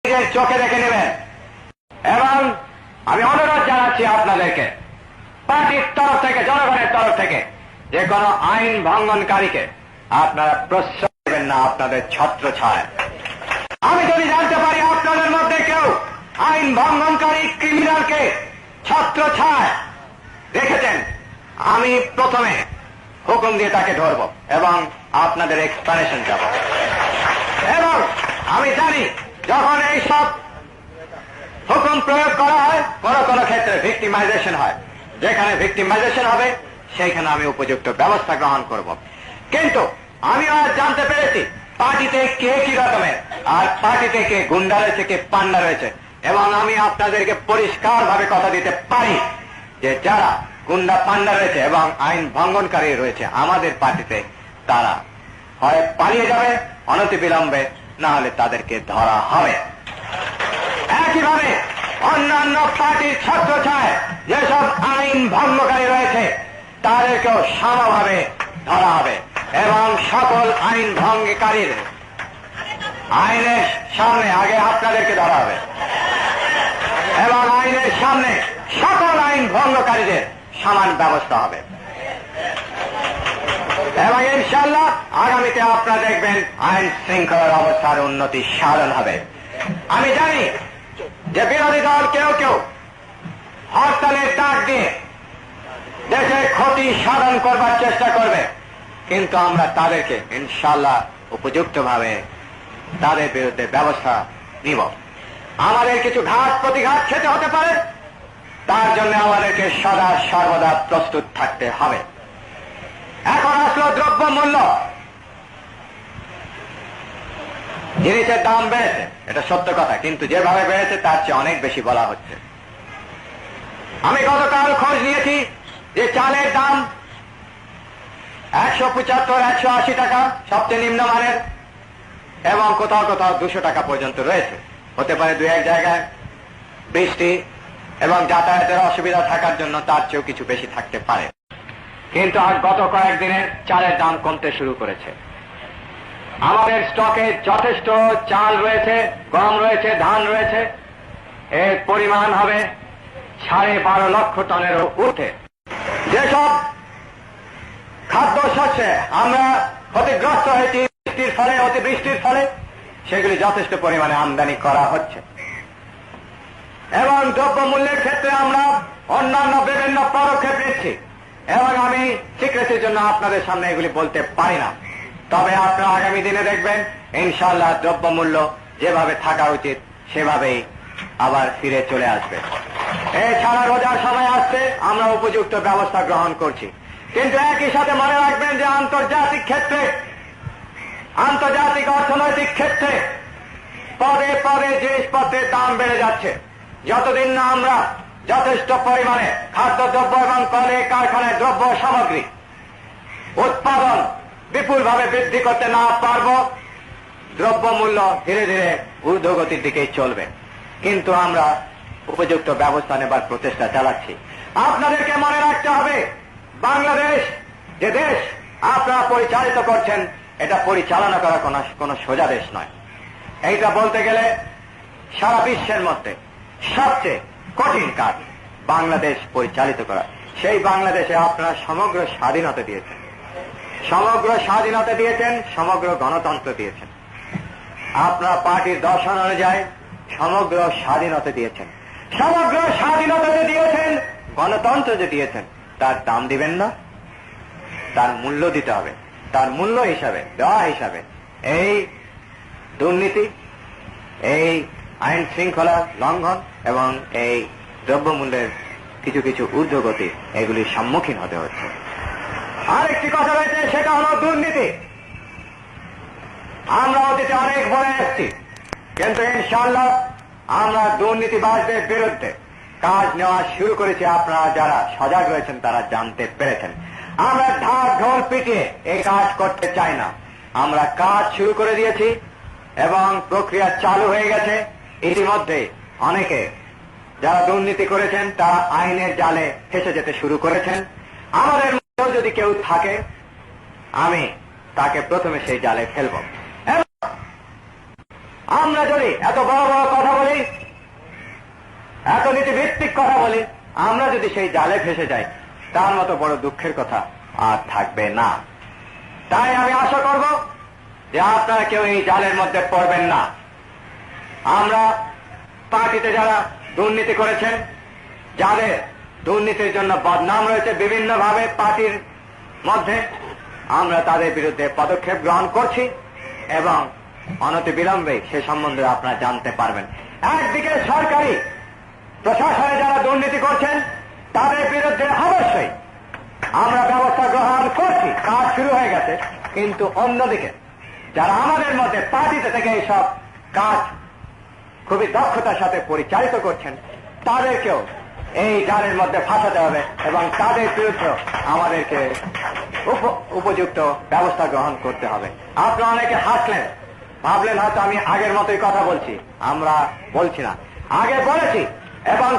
নিজের চোখে দেখে নেবেন। এবং আমি অনুরোধ জানাচ্ছি আপনাদেরকে পার্টির তরফ থেকে, জনগণের তরফ থেকে যে কোনো আইন ভঙ্গনকারীকে আপনারা প্রশ্রয় দেবেন না আপনাদের ছত্রছায়া। আমি যদি জানতে পারি আপনাদের মধ্যে কেউ আইন ভঙ্গনকারী ক্রিমিনালকে ছত্রছায়া রেখেছেন, আমি প্রথমে হুকুম দিয়ে তাকে ধরব এবং আপনাদের এক্সপ্লেনেশন যাব। এবং আমি জানি যখন এইসব হুকুম প্রয়োগ করা হয় কোন কোন ক্ষেত্রে ভিক্টিমাইজেশন হয়, যেখানে ভিক্টিমাইজেশন হবে সেইখানে আমি উপযুক্ত ব্যবস্থা গ্রহণ করব। কিন্তু আমি আজ জানতে পেরেছি পার্টিতে কে কি রকমের, আর পার্টিতে কে গুন্ডা রয়েছে, কে পান্ডা রয়েছে। এবং আমি আপনাদেরকে পরিষ্কার ভাবে কথা দিতে পারি যে যারা গুন্ডা পান্ডা রয়েছে এবং আইন ভঙ্গনকারী রয়েছে আমাদের পার্টিতে, তারা হয় পালিয়ে যাবে অনতিবিলম্বে, না হলে তাদেরকে ধরা হবে। একইভাবে অন্যান্য পার্টির ছত্রছায়ায় যেসব আইন ভঙ্গকারী রয়েছে তাদেরকেও সমভাবে ধরা হবে এবং সকল আইন ভঙ্গকারীর আইনের সামনে আগে আপনাদেরকে ধরা হবে এবং আইনের সামনে সকল আইন ভঙ্গকারীদের সমান ব্যবস্থা হবে। এবং ইনশাআল্লাহ আগামীতে আপনারা দেখবেন আইন শৃঙ্খলার অবস্থার উন্নতি সাধন হবে। আমি জানি যে বিরোধী দল কেউ কেউ হরতালের ডাক দিয়ে দেশের ক্ষতি সাধন করবার চেষ্টা করবে, কিন্তু আমরা তাদেরকে ইনশাআল্লাহ উপযুক্তভাবে তাদের বিরুদ্ধে ব্যবস্থা নিব। আমাদের কিছু ঘাত প্রতিঘাত খেতে হতে পারে, তার জন্য আমাদেরকে সদা সর্বদা প্রস্তুত থাকতে হবে। এখন আসলো দ্রব্য মূল্য, জিনিসের দাম বেড়েছে, এটা সত্য কথা, কিন্তু যেভাবে বেড়েছে তার চেয়ে অনেক বেশি বলা হচ্ছে। আমি গতকাল খোঁজ নিয়েছি যে চালের দাম 175, 180 টাকা সবচেয়ে নিম্নমানের, এবং কোথাও কোথাও 200 টাকা পর্যন্ত রয়েছে। হতে পারে দু এক জায়গায় বৃষ্টি এবং যাতায়াতের অসুবিধা থাকার জন্য তার চেয়েও কিছু বেশি থাকতে পারে। কিন্তু আজ গত কয়েকদিনে চালের দাম কমতে শুরু করেছে। আমাদের স্টকে যথেষ্ট চাল রয়েছে, গম রয়েছে, ধান রয়েছে, এর পরিমাণ হবে 12.5 লক্ষ টনেরও ঊর্ধ্বে। যেসব খাদ্য শস্যে আমরা ক্ষতিগ্রস্ত হয়েছি বৃষ্টির ফলে, অতিবৃষ্টির ফলে, সেগুলি যথেষ্ট পরিমাণে আমদানি করা হচ্ছে। এবং দ্রব্য মূল্যের ক্ষেত্রে আমরা অন্যান্য বিভিন্ন পদক্ষেপ নিচ্ছি এবং আমি সিক্রেসির জন্য আপনাদের সামনে এগুলি বলতে পারি না। তবে আপনারা আগামী দিনে দেখবেন ইনশাআল্লাহ দ্রব্য মূল্য যেভাবে থাকা উচিত সেভাবেই আবার ফিরে চলে আসবে। এছাড়া রোজার সময় আসছে, আমরা উপযুক্ত ব্যবস্থা গ্রহণ করছি। কিন্তু একই সাথে মনে রাখবেন যে আন্তর্জাতিক ক্ষেত্রে, আন্তর্জাতিক অর্থনৈতিক ক্ষেত্রে পদে পদে জিনিসপত্রের দাম বেড়ে যাচ্ছে। যতদিন না আমরা যথেষ্ট পরিমাণে খাদ্যদ্রব্য এবং কলে কারখানায় দ্রব্য সামগ্রী উৎপাদন বিপুলভাবে বৃদ্ধি করতে না পারব, দ্রব্য মূল্য ধীরে ধীরে ঊর্ধ্বগতির দিকেই চলবে। কিন্তু আমরা উপযুক্ত ব্যবস্থা নেবার প্রচেষ্টা চালাচ্ছি। আপনাদেরকে মনে রাখতে হবে, বাংলাদেশ যে দেশ আপনারা পরিচালিত করছেন, এটা পরিচালনা করা কোনো সোজা দেশ নয়। এইটা বলতে গেলে সারা বিশ্বের মধ্যে সবচেয়ে কঠিন কাজ বাংলাদেশ পরিচালিত করা। সেই বাংলাদেশে আপনারা সমগ্র স্বাধীনতা দিয়েছেন, সমগ্র স্বাধীনতা দিয়েছেন, সমগ্র গণতন্ত্র দিয়েছেন। আপনারা পার্টির দর্শন অনুযায়ী সমগ্র স্বাধীনতা দিয়েছেন। সমগ্র স্বাধীনতা যে দিয়েছেন, গণতন্ত্র যে দিয়েছেন, তার দাম দিবেন না, তার মূল্য দিতে হবে। তার মূল্য হিসাবে, দেওয়া হিসাবে এই দুর্নীতি, এই আইন শৃঙ্খলা লঙ্ঘন এবং এই দ্রব্যমূল্যের কিছু কিছু ঊর্ধ্বগতি, এগুলির সম্মুখীন হতে হচ্ছে। আরেকটি কথা রয়েছে, সেটা হল দুর্নীতি। আমরা অতীতে অনেক বলে এসেছি, কিন্তু ইনশাআল্লাহ আমরা দুর্নীতিবাজদের বিরুদ্ধে কাজ নেওয়া শুরু করেছি। আপনারা যারা সজাগ রয়েছেন তারা জানতে পেরেছেন। আমরা ঢাক ঢোল পিটিয়ে এই কাজ করতে চাই না। আমরা কাজ শুরু করে দিয়েছি এবং প্রক্রিয়া চালু হয়ে গেছে। ইতিমধ্যে অনেকে যারা দুর্নীতি করেছেন তারা আইনের জালে ফেসে যেতে শুরু করেছেন। আমাদের মধ্যেও যদি কেউ থাকে, আমি তাকে প্রথমে সেই জালে ফেলব। আমরা যদি এত বড় বড় কথা এত নীতিভিত্তিক কথা বলি, আমরা যদি সেই জালে ফেসে যাই তার মতো বড় দুঃখের কথা আর থাকবে না। তাই আমি আশা করব যে আপনারা কেউ এই জালের মধ্যে পড়বেন না। আমরা পার্টিতে যারা দুর্নীতি করেছেন, যাদের দুর্নীতির জন্য বদনাম রয়েছে বিভিন্নভাবে পার্টির মধ্যে, আমরা তাদের বিরুদ্ধে পদক্ষেপ গ্রহণ করছি এবং অনতিবিলম্বে সে সম্বন্ধে আপনারা জানতে পারবেন। একদিকে সরকারি প্রশাসনে যারা দুর্নীতি করছেন তাদের বিরুদ্ধে অবশ্যই আমরা ব্যবস্থা গ্রহণ করছি, কাজ শুরু হয়ে গেছে। কিন্তু অন্যদিকে যারা আমাদের মধ্যে পার্টিতে থেকে এইসব কাজ খুবই দক্ষতার সাথে পরিচালিত করছেন তাদেরকেও এই জালের মধ্যে ফাঁসাতে হবে এবং তাদের বিরুদ্ধে আমাদেরকে উপযুক্ত ব্যবস্থা গ্রহণ করতে হবে। আপনারা অনেকে হাসলেন, ভাবলেন হয়তো আমি আগের মতোই কথা বলছি। আমরা বলছি না, আগে বলেছি এবং